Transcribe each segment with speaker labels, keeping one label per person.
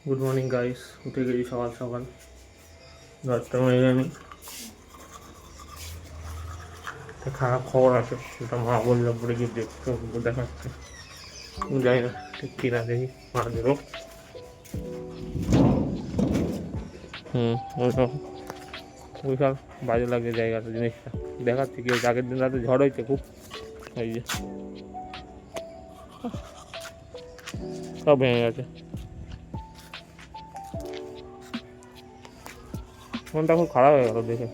Speaker 1: Good morning guys, উঠে গেছি সকাল সকাল 10টা বেজে আমি। একটা খারাপ খবর আছে, সেটা মা বললো পরে গিয়ে দেখতে দেখাচ্ছে। জানি না ঠিক কিনা, দেখি মা দেবো। ওইসব ওইসব বাজে লাগে জায়গাটা, জিনিসটা দেখাচ্ছে কি হয়েছে। আগের দিন রাতে ঝড় হয়েছে খুব, এই যে সব ভেঙে গেছে। মনটা খুব খারাপ হয়ে গেল দেখে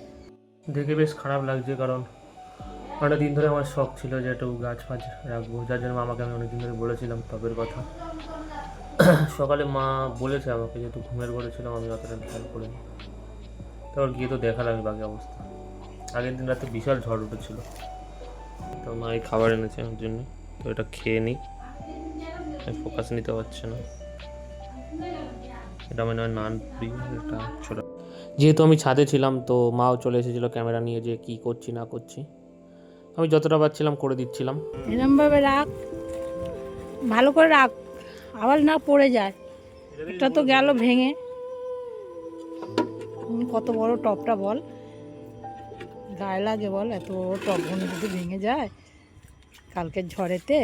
Speaker 1: দেখে বেশ খারাপ লাগছে, কারণ অনেক দিন ধরে আমার শখ ছিল যে একটু গাছ ফাছ রাখবো, যার জন্য মামাকে আমি অনেকদিন ধরে বলেছিলাম টবের কথা। সকালে মা বলেছে আমাকে, যেহেতু ঘুমের করেছিলাম আমি অতটা খেয়াল করিনি। তারপর গিয়ে তো দেখালাম আমি বাকি অবস্থা। আগের দিন রাতে বিশাল ঝড় উঠেছিল, তো মা এই খাবার এনেছে আমার জন্য, তো এটা খেয়ে নিই। ফোকাস নিতে পারছে না, এটা মানে নান পুরি, এটা ছোট। যেহেতু আমি ছাদে ছিলাম, তো মাও চলে এসেছিলো ক্যামেরা নিয়ে, যে কি করছি না করছি আমি যতটা পারছিলাম করে দিচ্ছিলাম।
Speaker 2: এরমভাবে রাখ, ভালো করে রাখ, আবার না পড়ে যায়। এটা তো গেল ভেঙে। কত বড় টপটা বল, গায়ে লাগে বল, এত বড় টপ যদি ভেঙে যায় কালকের ঝড়েতে।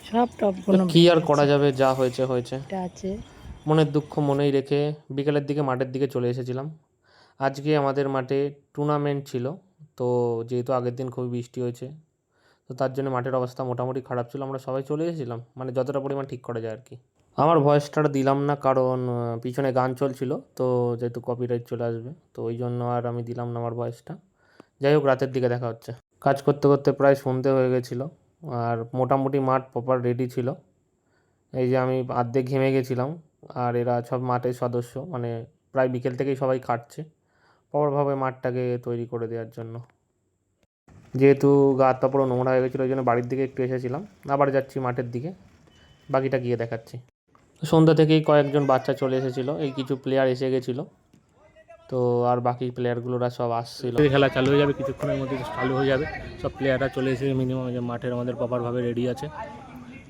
Speaker 2: সব টপগুলো
Speaker 1: কি আর করা যাবে, যা হয়েছে হয়েছে।
Speaker 2: আছে।
Speaker 1: মনের দুঃখ মনেই রেখে বিকেলের দিকে মাঠের দিকে চলে এসেছিলাম। আজকে আমাদের মাঠে টুর্নামেন্ট ছিল, তো যেহেতু আগের দিন খুবই বৃষ্টি হয়েছে, তো তার জন্য মাঠের অবস্থা মোটামুটি খারাপ ছিল। আমরা সবাই চলে এসেছিলাম, মানে যতটা পরিমাণ ঠিক করা যায় আর কি। আমার ভয়েসটা দিলাম না, কারণ পিছনে গান চলছিল, তো যেহেতু কপিরাইট চলে আসবে, তো ওই জন্য আর আমি দিলাম না আমার ভয়েসটা। যাই হোক, রাতের দিকে দেখা হচ্ছে। কাজ করতে করতে প্রায় সন্ধে হয়ে গেছিলো, আর মোটামুটি মাঠ প্রপার রেডি ছিল। এই যে আমি আর্ধেক ঘেমে গেছিলাম, আর এরা সব মাঠের সদস্য, মানে প্রায় বিকেল থেকেই সবাই খাটছে প্রপারভাবে মাঠটাকে তৈরি করে দেওয়ার জন্য। যেহেতু গা হাত পা পুরো নোংরা হয়ে গেছিলো, ওই জন্য বাড়ির দিকে একটু এসেছিলাম, আবার যাচ্ছি মাঠের দিকে, বাকিটা গিয়ে দেখাচ্ছি। সন্ধ্যা থেকেই কয়েকজন বাচ্চা চলে এসেছিলো, এই কিছু প্লেয়ার এসে গেছিলো, তো আর বাকি প্লেয়ারগুলোরা সব আসছিল। খেলা চালু হয়ে যাবে কিছুক্ষণের মধ্যে, চালু হয়ে যাবে। সব প্লেয়াররা চলে এসেছে মিনিমাম, যে মাঠের আমাদের প্রপারভাবে রেডি আছে,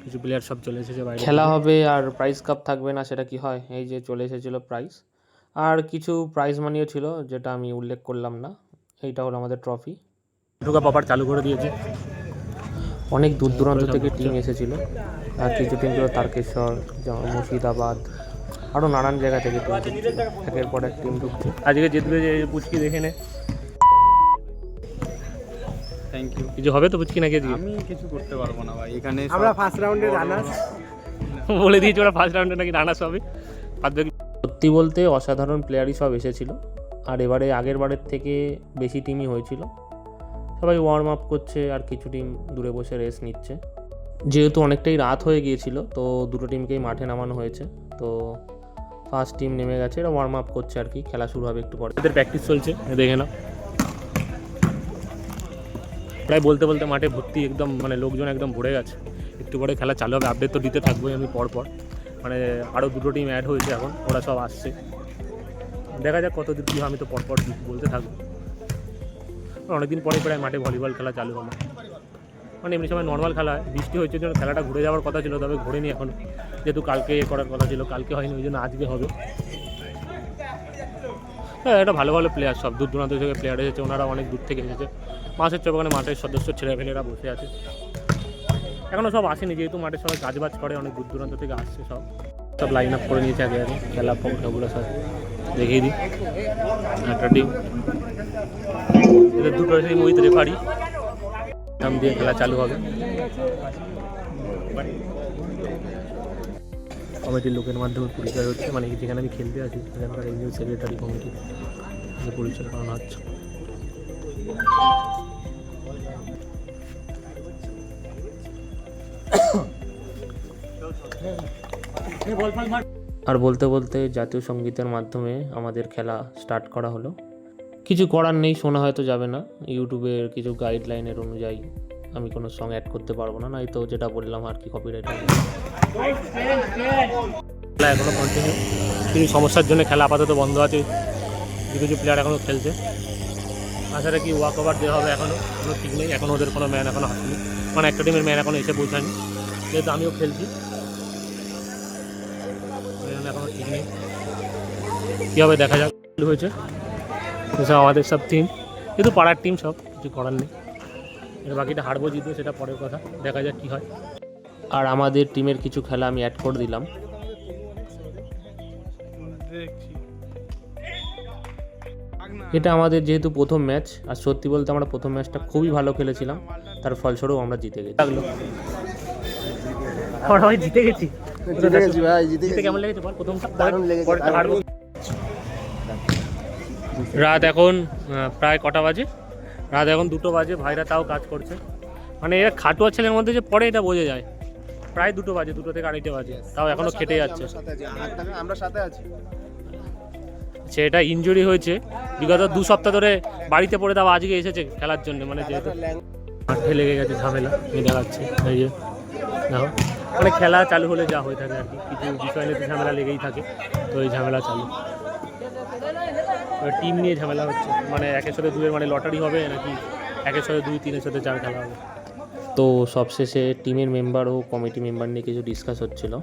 Speaker 1: কিছু প্লেয়ার সব চলে এসেছে বাইরে। খেলা হবে আর প্রাইজ কাপ থাকবে না, সেটা কি হয়? এই যে চলে এসেছিলো প্রাইজ, আর কিছু প্রাইজ মানিও ছিল যেটা আমি উল্লেখ করলাম না। এইটা হলো আমাদের ট্রফি। ঢোকা প্রপার চালু করে দিয়েছে। অনেক দূর দূরান্ত থেকে টিম এসেছিল, আর কিছু টিম ছিল তারকেশ্বর, মুর্শিদাবাদ, আরও নানান জায়গা থেকে টিম ঢুকছে, একের পর এক টিম ঢুকছে। আজকে জিতবে যে পুচকি, দেখে নে।
Speaker 3: Thank you.
Speaker 1: কিছু হবে তো পুচকি নাকি?
Speaker 3: আমি কিছু করতে পারবো না ভাই, এখানে
Speaker 4: আমরা ফার্স্ট রাউন্ডে রানার্স
Speaker 1: বলে দিয়েছি, ওরা ফার্স্ট রাউন্ডে নাকি রানার্স হবে। সত্যি বলতে অসাধারণ প্লেয়ারই সব এসেছিল, আর এবারে আগের বারের থেকে বেশি টিমই হয়েছিল। সবাই ওয়ার্ম আপ করছে, আর কিছু টিম দূরে বসে রেস্ট নিচ্ছে। যেহেতু অনেকটাই রাত হয়ে গিয়েছিল, তো দুটো টিমকেই মাঠে নামানো হয়েছে। তো ফার্স্ট টিম নেমে গেছে, এরা ওয়ার্ম আপ করছে আর কি, খেলা শুরু হবে একটু পরে। এদের প্র্যাকটিস চলছে, দেখে নাও। প্রায় বলতে বলতে মাঠে ভর্তি, একদম মানে লোকজন একদম ভরে গেছে। একটু পরে খেলা চালু হবে, আপডেট তো দিতে থাকবোই আমি পরপর। মানে আরও দুটো টিম অ্যাড হয়েছে এখন, ওরা সব আসছে, দেখা যাক কত দূর কী হয়, আমি তো পরপর বলতে থাকবো। অনেকদিন পরে প্রায় মাঠে ভলিবল খেলা চালু হলো। মানে এমনি সময় নর্মাল খেলা হয়, বৃষ্টি হয়েছে জন্য খেলাটা ঘুরে যাওয়ার কথা ছিল, তবে ঘুরেনি এখন, যেহেতু কালকে করার কথা ছিল, কালকে হয়নি, ওই জন্য আজকে হবে। হ্যাঁ, এটা ভালো ভালো প্লেয়ার, সব দূর দূরান্ত থেকে প্লেয়ার এসেছে, ওনারা অনেক দূর থেকে এসেছে। মাঠের চোখে মাঠের সদস্য ছেলেপেলেরা বসে আছে, এখনও সব আসেনি, যেহেতু মাঠে সবাই কাজবাজ করে, অনেক দূর দূরান্ত থেকে আসছে। সব সব লাইন আপ করে নিয়েছে আগে আগে, খেলা সবগুলো সব দেখিয়ে দিই। একটা টিম, এদের দুটো টিম উইথ রেফারি, নাম দিয়ে খেলা চালু হবে। কমিটির লোকের মাধ্যমে পরিচয় হচ্ছে, মানে যেখানে আমি খেলতে আছি সেখানকার এই যে সেক্রেটারি কমিটি, পরিচয় করানো হচ্ছে। আর বলতে বলতে জাতীয় সঙ্গীতের মাধ্যমে আমাদের খেলা স্টার্ট করা হলো। কিছু করার নেই, শোনা হয়তো যাবে না, ইউটিউবের কিছু গাইডলাইনের অনুযায়ী আমি কোনো সং অ্যাড করতে পারবো না, নয়তো যেটা বললাম আর কি, কপিরাইট হবে। খেলা এখনও কন্টিনিউ, কিছু সমস্যার জন্য খেলা আপাতত বন্ধ আছে, কিছু কিছু প্লেয়ার এখনও খেলছে। তাছাড়া কি ওয়াক ওভার দেওয়া হবে এখনও কোনো ঠিক নেই, এখন ওদের কোনো ম্যান এখনও আসেনি, মানে একটা টিমের ম্যান এখনও এসে পৌঁছায়নি, যেহেতু আমিও খেলছি এখনও ঠিক নেই, কী হবে দেখা যাক। হয়েছে সব আমাদের সব টিম, কিন্তু পাড়ার টিম সব, কিছু করার নেই, এর বাকিটা হারবো জিতবো সেটা পরের কথা, দেখা যাক কী হয়। আর আমাদের টিমের কিছু খেলা আমি অ্যাড করে দিলাম। এটা আমাদের যেহেতু প্রথম ম্যাচ, আর সত্যি বলতে আমরা প্রথম ম্যাচটা খুবই ভালো খেলেছিলাম, তার ফলস্বরূপ আমরা জিতে গেছি। লাগলো আমরা ভাই জিতে গেছি, জিতে কেমন লেগেছে বল? প্রথমটা পরেরটা হারবো। রাত এখন প্রায় কটা বাজে? রাত এখন 2টো বাজে, ভাইরা তাও কাজ করছে, মানে এরা খাটুয়া ছেলের মধ্যে যে পড়ে এটা বোঝা যায়। প্রায় 2টো বাজে, 2টো থেকে 2:30 বাজে, তাও এখনও খেটে যাচ্ছে।
Speaker 4: আমরা সাথে আছি।
Speaker 1: সেটা ইনজুরি হয়েছে, বিগত 2 সপ্তাহ ধরে বাড়িতে পড়ে তাও আজকে এসেছে খেলার জন্য, মানে যেহেতু মাঠে লেগে গেছে ঝামেলা, আমি দেখাচ্ছি এই যে দেখো, মানে খেলা চালু হলে যা হয়ে থাকে আর কি, কিছু বিষয় নিয়ে ঝামেলা লেগেই থাকে, তো এই ঝামেলা চালু, টিম নিয়ে ঝামেলা হচ্ছে, মানে 1-এর সাথে 2-এর মানে লটারি হবে নাকি 1-এর সাথে 2, 3-এর সাথে 4 খেলা হবে। তো সবশেষে টিমের মেম্বার ও কমিটি মেম্বার নিয়ে কিছু ডিসকাস হচ্ছিল।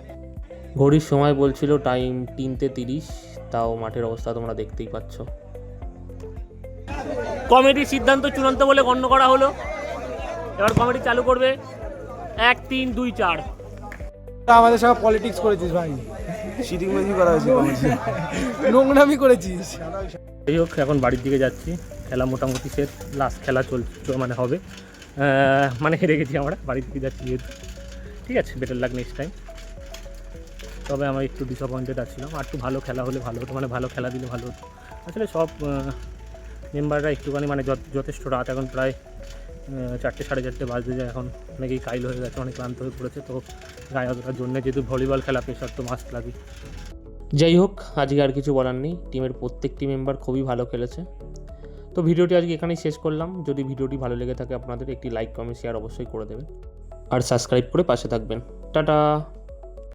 Speaker 1: ঘড়ির সময় বলছিল টাইম 3:30, তাও মাঠের অবস্থা তোমরা দেখতেই পাচ্ছ। কমিটির সিদ্ধান্ত চূড়ান্ত বলে গণ্য করা হলো, এবার কমিটি চালু করবে 1, 3, 2, 4।
Speaker 4: আমাদের সঙ্গে পলিটিক্স করেছিস ভাই, সিটিংবাজি করা হয়েছে, নোংরামি করেছিস।
Speaker 1: যাই হোক, এখন বাড়ির দিকে যাচ্ছি, খেলা মোটামুটি শেষ, লাস্ট খেলা চলছে, মানে হবে, মানে হেরে গেছি আমরা, বাড়ির দিকে যাচ্ছি যেহেতু। ঠিক আছে, বেটার লাক নেক্সট টাইম। তবে আমি একটু ডিসঅ্যাপয়েন্টেড আছিলাম, আর একটু ভালো খেলা হলে ভালো হতো, মানে ভালো খেলা দিলে ভালো হতো। আসলে সব মেম্বাররা একটুখানি মানে যথেষ্ট রাত, এখন প্রায় 4টে, 4:30 বাজতে যায়, এখন অনেকেই কাইল হয়ে গেছে, অনেক ক্লান্ত হয়ে পড়েছে, তো গায়ে অতটার জন্য যেহেতু ভলিবল খেলা প্রেশার তো মাস্ট লাগে। যাই হোক, আজকে আর কিছু বলার নেই, টিমের প্রত্যেকটি মেম্বার খুবই ভালো খেলেছে। তো ভিডিওটি আজকে এখানেই শেষ করলাম। যদি ভিডিওটি ভালো লেগে থাকে আপনাদের, একটি লাইক, কমেন্ট, শেয়ার অবশ্যই করে দেবেন, আর সাবস্ক্রাইব করে পাশে থাকবেন। টাটা।